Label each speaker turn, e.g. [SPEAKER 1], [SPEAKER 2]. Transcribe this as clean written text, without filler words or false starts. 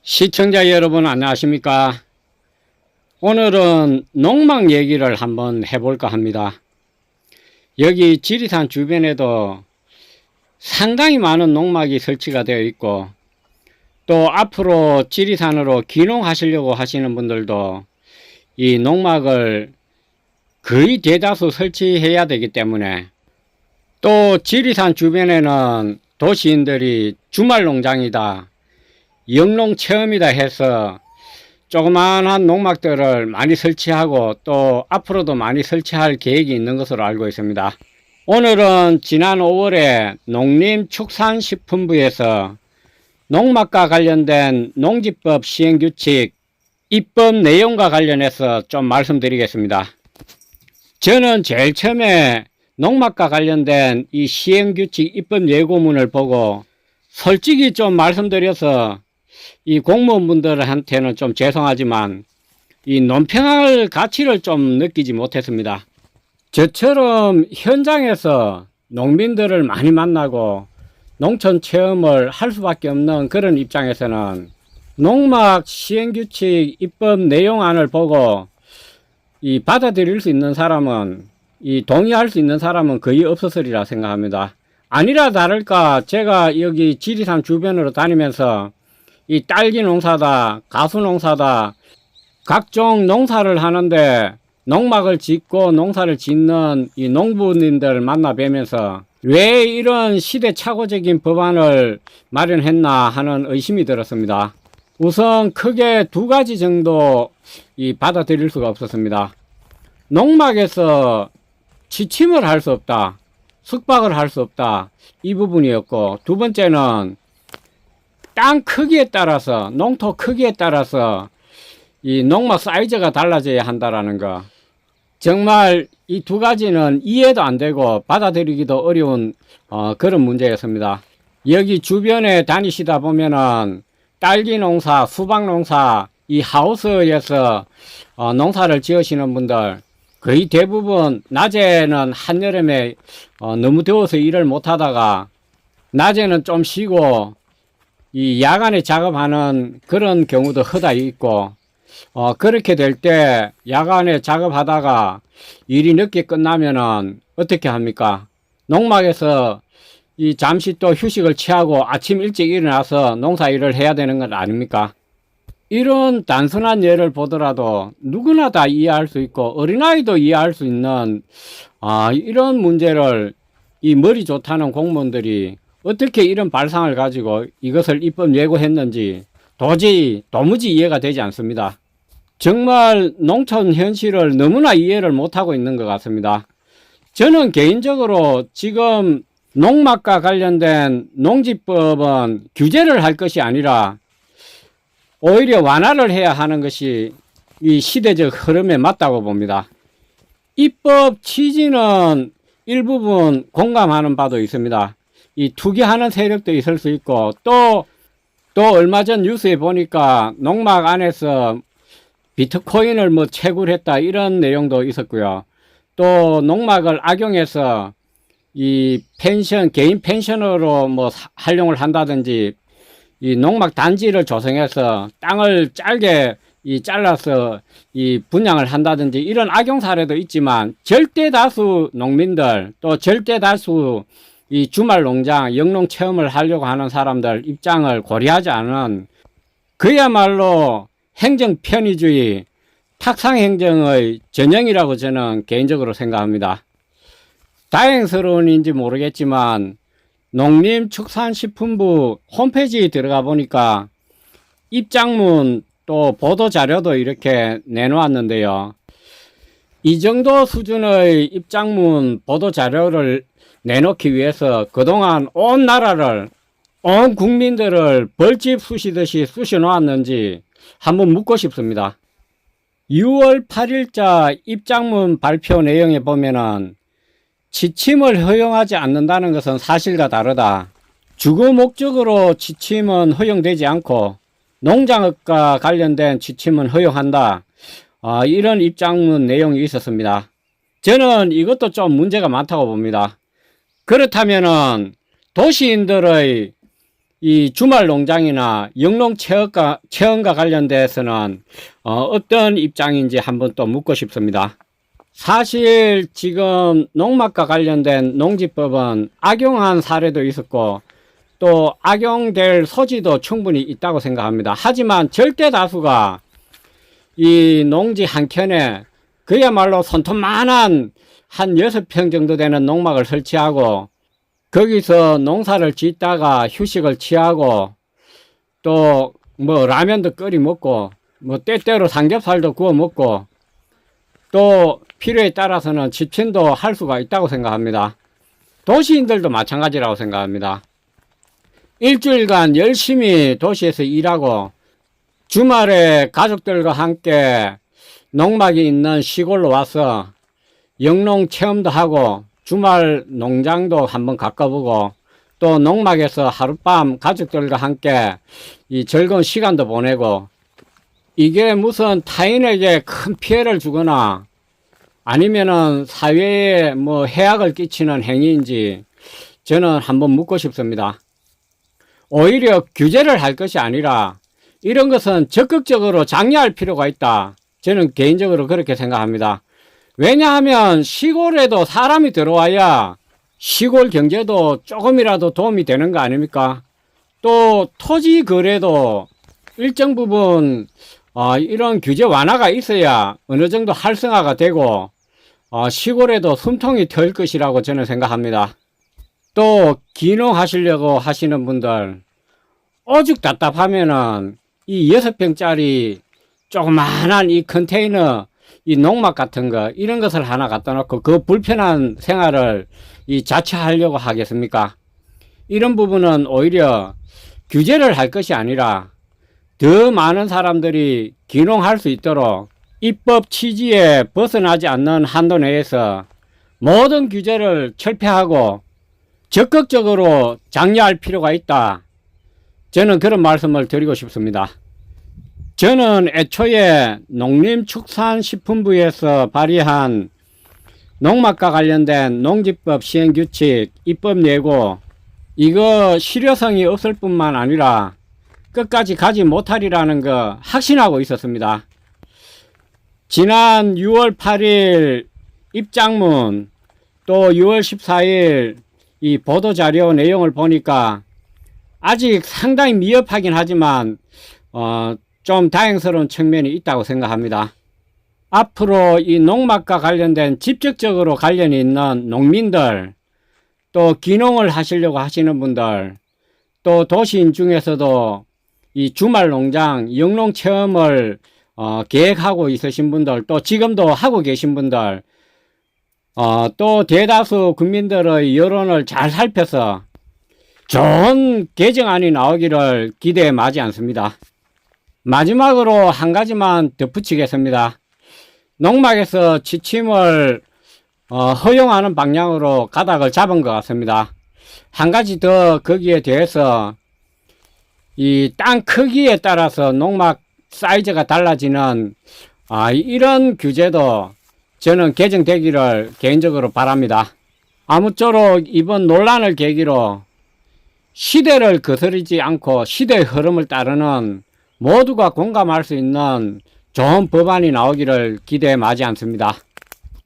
[SPEAKER 1] 시청자 여러분 안녕하십니까? 오늘은 농막 얘기를 한번 해볼까 합니다. 여기 지리산 주변에도 상당히 많은 농막이 설치가 되어 있고, 또 앞으로 지리산으로 귀농하시려고 하시는 분들도 이 농막을 거의 대다수 설치해야 되기 때문에, 또 지리산 주변에는 도시인들이 주말 농장이다, 영농 체험이다 해서 조그마한 농막들을 많이 설치하고 또 앞으로도 많이 설치할 계획이 있는 것으로 알고 있습니다. 오늘은 지난 5월에 농림축산식품부에서 농막과 관련된 농지법 시행규칙 입법 내용과 관련해서 좀 말씀드리겠습니다. 저는 제일 처음에 농막과 관련된 이 시행규칙 입법 예고문을 보고 솔직히 좀 말씀드려서 이 공무원분들한테는 좀 죄송하지만 이 논평할 가치를 좀 느끼지 못했습니다. 저처럼 현장에서 농민들을 많이 만나고 농촌 체험을 할 수밖에 없는 그런 입장에서는 농막 시행규칙 입법 내용안을 보고 이 받아들일 수 있는 사람은, 이 동의할 수 있는 사람은 거의 없었으리라 생각합니다. 아니라 다를까 제가 여기 지리산 주변으로 다니면서 이 딸기 농사다, 가수 농사다, 각종 농사를 하는데 농막을 짓고 농사를 짓는 이 농부님들 만나 뵈면서 왜 이런 시대착오적인 법안을 마련했나 하는 의심이 들었습니다. 우선 크게 두 가지 정도 받아들일 수가 없었습니다. 농막에서 취침을 할 수 없다, 숙박을 할 수 없다, 이 부분이었고, 두 번째는 땅 크기에 따라서, 농토 크기에 따라서 이 농막 사이즈가 달라져야 한다라는 거. 정말 이 두 가지는 이해도 안 되고 받아들이기도 어려운 그런 문제였습니다. 여기 주변에 다니시다 보면은 딸기 농사, 수박 농사, 이 하우스에서 농사를 지으시는 분들 거의 대부분 낮에는 한여름에 너무 더워서 일을 못 하다가 낮에는 좀 쉬고 이 야간에 작업하는 그런 경우도 허다 있고, 그렇게 될 때 야간에 작업하다가 일이 늦게 끝나면은 어떻게 합니까? 농막에서 이 잠시 또 휴식을 취하고 아침 일찍 일어나서 농사 일을 해야 되는 건 아닙니까? 이런 단순한 예를 보더라도 누구나 다 이해할 수 있고 어린아이도 이해할 수 있는 이런 문제를 이 머리 좋다는 공무원들이 어떻게 이런 발상을 가지고 이것을 입법 예고했는지 도무지 이해가 되지 않습니다. 정말 농촌 현실을 너무나 이해를 못하고 있는 것 같습니다. 저는 개인적으로 지금 농막과 관련된 농지법은 규제를 할 것이 아니라 오히려 완화를 해야 하는 것이 이 시대적 흐름에 맞다고 봅니다. 입법 취지는 일부분 공감하는 바도 있습니다. 이 투기하는 세력도 있을 수 있고, 또 얼마 전 뉴스에 보니까 농막 안에서 비트코인을 뭐 채굴했다 이런 내용도 있었고요. 또 농막을 악용해서 이 펜션, 개인 펜션으로 뭐 활용을 한다든지 이 농막 단지를 조성해서 땅을 짧게 잘라서 이 분양을 한다든지 이런 악용 사례도 있지만, 절대 다수 농민들, 또 절대 다수 이 주말 농장, 영농 체험을 하려고 하는 사람들 입장을 고려하지 않은 그야말로 행정 편의주의, 탁상 행정의 전형이라고 저는 개인적으로 생각합니다. 다행스러운지 모르겠지만 농림축산식품부 홈페이지에 들어가 보니까 입장문 또 보도자료도 이렇게 내놓았는데요. 이 정도 수준의 입장문 보도자료를 내놓기 위해서 그동안 온 나라를, 온 국민들을 벌집 쑤시듯이 쑤셔 놓았는지 한번 묻고 싶습니다. 6월 8일자 입장문 발표 내용에 보면은 취침을 허용하지 않는다는 것은 사실과 다르다, 주거 목적으로 취침은 허용되지 않고 농장업과 관련된 취침은 허용한다, 이런 입장문 내용이 있었습니다. 저는 이것도 좀 문제가 많다고 봅니다. 그렇다면은 도시인들의 이 주말 농장이나 영농 체험과 관련돼서는 어떤 입장인지 한번 또 묻고 싶습니다. 사실 지금 농막과 관련된 농지법은 악용한 사례도 있었고 또 악용될 소지도 충분히 있다고 생각합니다. 하지만 절대 다수가 이 농지 한 켠에 그야말로 손톱만한 한 6평 정도 되는 농막을 설치하고 거기서 농사를 짓다가 휴식을 취하고 또 뭐 라면도 끓여 먹고 뭐 때때로 삼겹살도 구워 먹고 또 필요에 따라서는 집신도 할 수가 있다고 생각합니다. 도시인들도 마찬가지라고 생각합니다. 일주일간 열심히 도시에서 일하고 주말에 가족들과 함께 농막이 있는 시골로 와서 영농 체험도 하고 주말 농장도 한번 가까보고 또 농막에서 하룻밤 가족들과 함께 이 즐거운 시간도 보내고 이게 무슨 타인에게 큰 피해를 주거나 아니면은 사회에 뭐 해악을 끼치는 행위인지 저는 한번 묻고 싶습니다. 오히려 규제를 할 것이 아니라 이런 것은 적극적으로 장려할 필요가 있다. 저는 개인적으로 그렇게 생각합니다. 왜냐하면 시골에도 사람이 들어와야 시골 경제도 조금이라도 도움이 되는 거 아닙니까? 또 토지 거래도 일정 부분 이런 규제 완화가 있어야 어느 정도 활성화가 되고 시골에도 숨통이 털 것이라고 저는 생각합니다. 또 기농하시려고 하시는 분들 오죽 답답하면은 이 6평짜리 조그만한 이 컨테이너 이 농막 같은 거 이런 것을 하나 갖다 놓고 그 불편한 생활을 이 자처하려고 하겠습니까? 이런 부분은 오히려 규제를 할 것이 아니라 더 많은 사람들이 기농할 수 있도록 입법 취지에 벗어나지 않는 한도 내에서 모든 규제를 철폐하고 적극적으로 장려할 필요가 있다. 저는 그런 말씀을 드리고 싶습니다. 저는 애초에 농림축산식품부에서 발의한 농막과 관련된 농지법 시행규칙 입법 예고 이거 실효성이 없을 뿐만 아니라 끝까지 가지 못하리라는 거 확신하고 있었습니다. 지난 6월 8일 입장문 또 6월 14일 이 보도자료 내용을 보니까 아직 상당히 미흡하긴 하지만 좀 다행스러운 측면이 있다고 생각합니다. 앞으로 이 농막과 관련된 직접적으로 관련이 있는 농민들 또 기농을 하시려고 하시는 분들 또 도시인 중에서도 이 주말 농장 영농 체험을 계획하고 있으신 분들 또 지금도 하고 계신 분들 또 대다수 국민들의 여론을 잘 살펴서 좋은 개정안이 나오기를 기대에 마지 않습니다. 마지막으로 한 가지만 덧붙이겠습니다. 농막에서 취침을 허용하는 방향으로 가닥을 잡은 것 같습니다. 한 가지 더 거기에 대해서 이 땅 크기에 따라서 농막 사이즈가 달라지는 이런 규제도 저는 개정되기를 개인적으로 바랍니다. 아무쪼록 이번 논란을 계기로 시대를 거스르지 않고 시대의 흐름을 따르는 모두가 공감할 수 있는 좋은 법안이 나오기를 기대에 마지 않습니다.